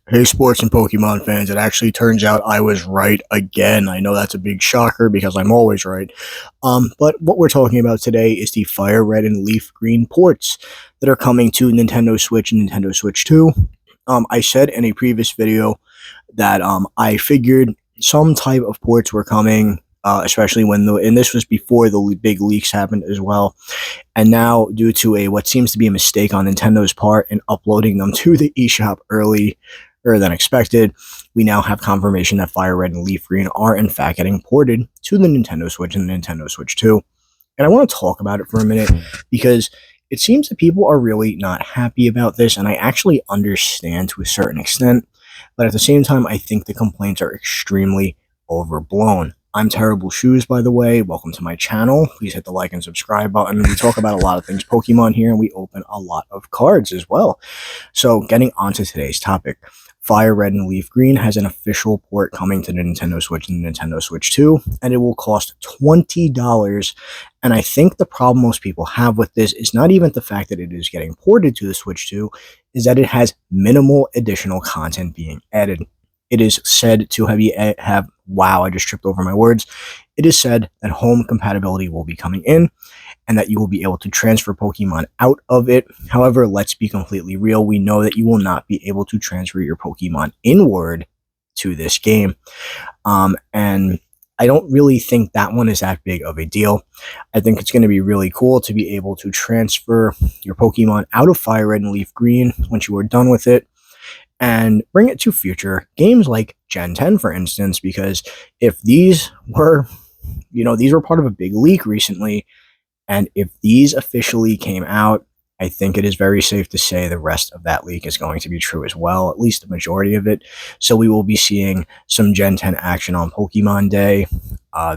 Hey, sports and Pokemon fans, it actually turns out I was right again. I know that's a big shocker because I'm always right. But what we're talking about today is the Fire Red and Leaf Green ports that are coming to Nintendo Switch and Nintendo Switch 2. I said in a previous video that I figured some type of ports were coming, especially and this was before the big leaks happened as well. And now, due to a what seems to be a mistake on Nintendo's part in uploading them to the eShop earlier than expected, we now have confirmation that Fire Red and Leaf Green are in fact getting ported to the Nintendo Switch and the Nintendo Switch 2. And I want to talk about it for a minute because it seems that people are really not happy about this, and I actually understand to a certain extent, but at the same time, I think the complaints are extremely overblown. I'm Terrible Shoes, by the way. Welcome to my channel. Please hit the like and subscribe button. We talk about a lot of things Pokemon here, and we open a lot of cards as well. So, getting on to today's topic. Fire Red and Leaf Green has an official port coming to the Nintendo Switch and the Nintendo Switch 2, and it will cost $20. And I think the problem most people have with this is not even the fact that it is getting ported to the Switch 2, is that it has minimal additional content being added. It is said to have wow, I just tripped over my words. It is said that home compatibility will be coming in and that you will be able to transfer Pokemon out of it. However, let's be completely real. We know that you will not be able to transfer your Pokemon inward to this game. And I don't really think that one is that big of a deal. I think it's going to be really cool to be able to transfer your Pokemon out of Fire Red and Leaf Green once you are done with it, and bring it to future games like Gen 10, for instance, because if these were, these were part of a big leak recently, and if these officially came out, I think it is very safe to say the rest of that leak is going to be true as well, at least the majority of it. So we will be seeing some Gen 10 action on Pokemon Day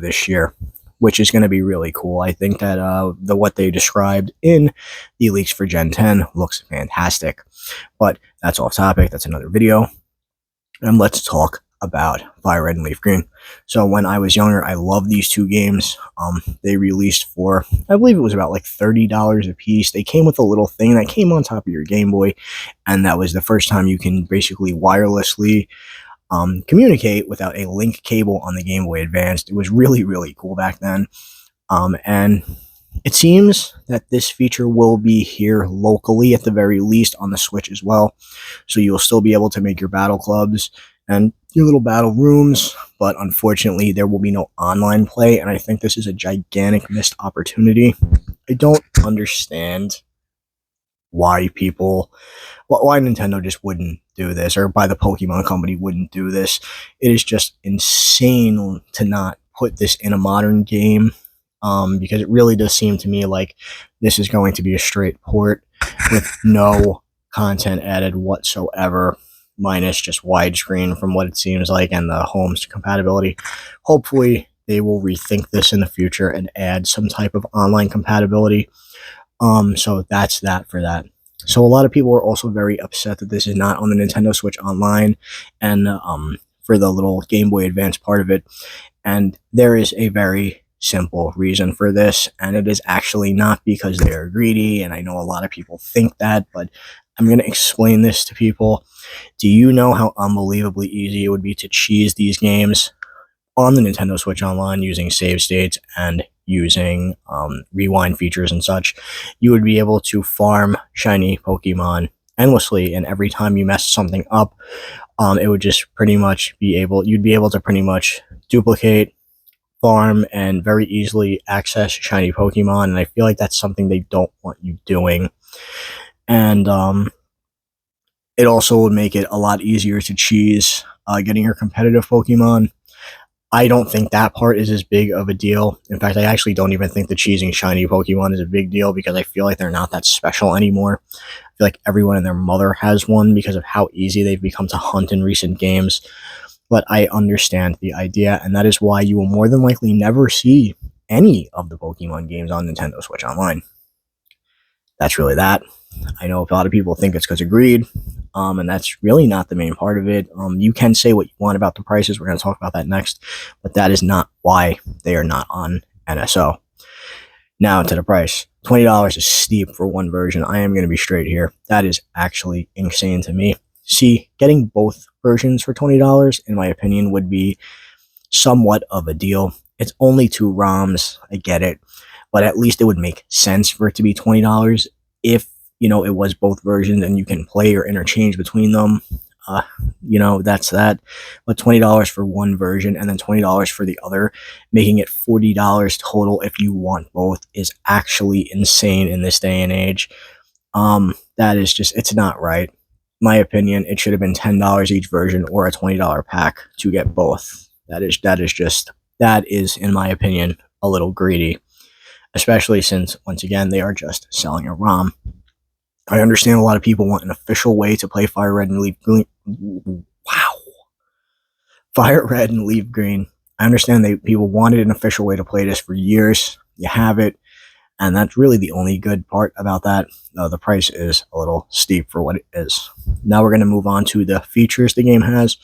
this year, which is going to be really cool. I think that what they described in the leaks for Gen 10 looks fantastic. But that's off topic. That's another video. And let's talk about Fire Red and Leaf Green. So when I was younger, I loved these two games. They released for, I believe it was about like $30 a piece. They came with a little thing that came on top of your Game Boy, and that was the first time you can basically wirelessly communicate without a link cable on the Game Boy Advanced. It was really, really cool back then. And it seems that this feature will be here locally, at the very least, on the Switch as well. So you'll still be able to make your battle clubs and your little battle rooms, but unfortunately there will be no online play, and I think this is a gigantic missed opportunity. I don't understand why Nintendo just wouldn't do this, or why the Pokemon Company wouldn't do this. It is just insane to not put this in a modern game, because it really does seem to me like this is going to be a straight port with no content added whatsoever, minus just widescreen from what it seems like, and the home's compatibility. Hopefully they will rethink this in the future and add some type of online compatibility. So that's that for that. So a lot of people are also very upset that this is not on the Nintendo Switch Online and for the little Game Boy Advance part of it. And there is a very simple reason for this, and it is actually not because they are greedy, and I know a lot of people think that, but I'm going to explain this to people. Do you know how unbelievably easy it would be to cheese these games on the Nintendo Switch Online using save states and using rewind features and such? You would be able to farm shiny Pokemon endlessly, and every time you mess something up, it would just you'd be able to pretty much duplicate, farm, and very easily access shiny Pokemon, and I feel like that's something they don't want you doing. And it also would make it a lot easier to cheese getting your competitive Pokemon. I don't think that part is as big of a deal. In fact, I actually don't even think the cheesing shiny Pokemon is a big deal, because I feel like they're not that special anymore. I feel like everyone and their mother has one because of how easy they've become to hunt in recent games. But I understand the idea, and that is why you will more than likely never see any of the Pokemon games on Nintendo Switch Online. That's really that. I know a lot of people think it's because of greed, and that's really not the main part of it. You can say what you want about the prices. We're going to talk about that next, but that is not why they are not on NSO. Now to the price. $20 is steep for one version. I am going to be straight here. That is actually insane to me. See, getting both versions for $20, in my opinion, would be somewhat of a deal. It's only 2 ROMs, I get it, but at least it would make sense for it to be $20 if, it was both versions and you can play or interchange between them. That's that. But $20 for one version and then $20 for the other, making it $40 total if you want both, is actually insane in this day and age. That is just, it's not right. My opinion, it should have been $10 each version or a $20 pack to get both. That is, in my opinion, a little greedy, especially since, once again, they are just selling a ROM. I understand a lot of people want an official way to play Fire Red and Leaf Green. Wow. Fire Red and Leaf Green. I understand people wanted an official way to play this for years. You have it. And that's really the only good part about that. The price is a little steep for what it is. Now we're going to move on to the features the game has.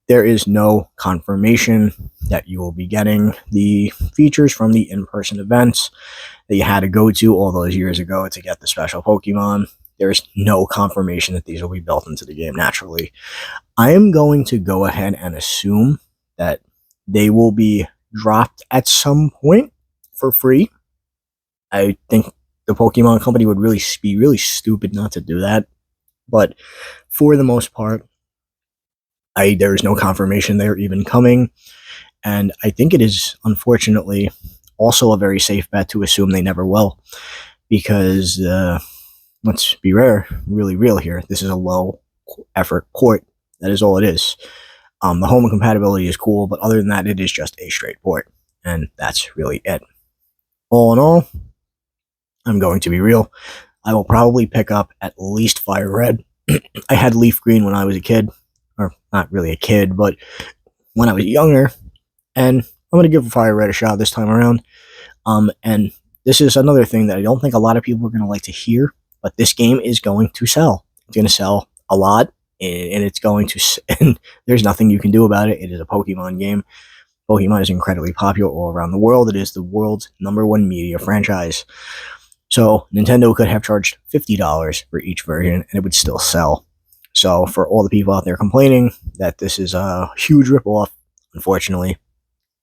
There is no confirmation that you will be getting the features from the in-person events that you had to go to all those years ago to get the special Pokemon. There's no confirmation that these will be built into the game naturally. I am going to go ahead and assume that they will be dropped at some point for free. I think the Pokemon Company would be really stupid not to do that. But for the most part, there is no confirmation they're even coming. And I think it is, unfortunately, also a very safe bet to assume they never will. Because, let's be really real here. This is a low effort port. That is all it is. The home compatibility is cool, but other than that, it is just a straight port. And that's really it. All in all, I'm going to be real. I will probably pick up at least Fire Red. I had Leaf Green when I was a kid. Or not really a kid, but when I was younger. And I'm going to give Fire Red a shot this time around. And this is another thing that I don't think a lot of people are going to like to hear. But this game is going to sell. It's going to sell a lot. And it's going to... And there's nothing you can do about it. It is a Pokemon game. Pokemon is incredibly popular all around the world. It is the world's #1 media franchise. So Nintendo could have charged $50 for each version and it would still sell. So for all the people out there complaining that this is a huge ripoff, unfortunately,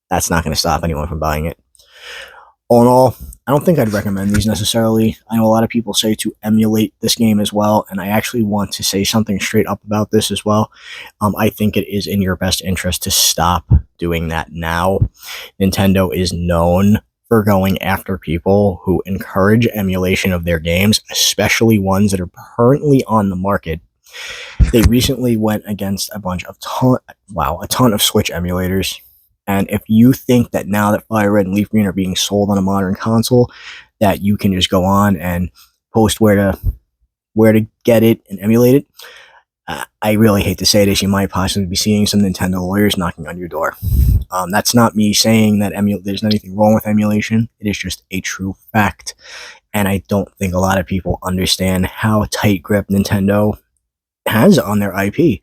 that's not going to stop anyone from buying it. All in all, I don't think I'd recommend these necessarily. I know a lot of people say to emulate this game as well, and I actually want to say something straight up about this as well. I think it is in your best interest to stop doing that now. Nintendo is known for going after people who encourage emulation of their games, especially ones that are currently on the market. They recently went against a ton of Switch emulators. And if you think that now that Fire Red and Leaf Green are being sold on a modern console, that you can just go on and post where to get it and emulate it, I really hate to say this, you might possibly be seeing some Nintendo lawyers knocking on your door. That's not me saying that there's anything wrong with emulation. It is just a true fact. And I don't think a lot of people understand how tight grip Nintendo has on their IP.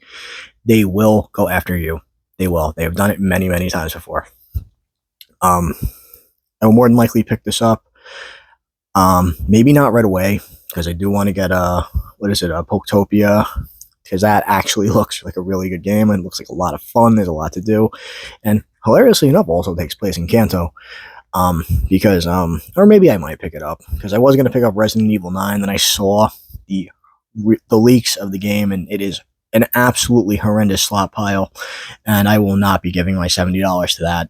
They will go after you. They will. They have done it many, many times before. I will more than likely pick this up. Maybe not right away, because I do want to get a Poketopia, because that actually looks like a really good game and looks like a lot of fun. There's a lot to do, and hilariously enough, also takes place in Kanto. Or maybe I might pick it up, because I was going to pick up Resident Evil 9, then I saw the leaks of the game, and it is an absolutely horrendous slot pile, and I will not be giving my $70 to that.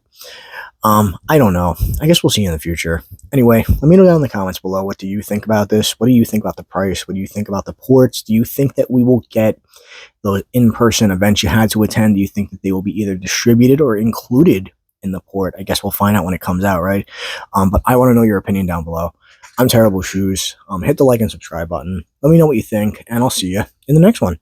I don't know. I guess we'll see in the future. Anyway, let me know down in the comments below, what do you think about this? What do you think about the price? What do you think about the ports? Do you think that we will get those in-person events you had to attend? Do you think that they will be either distributed or included in the port? I guess we'll find out when it comes out, right? But I want to know your opinion down below. I'm Terrible Shoes. Hit the like and subscribe button. Let me know what you think, and I'll see you in the next one.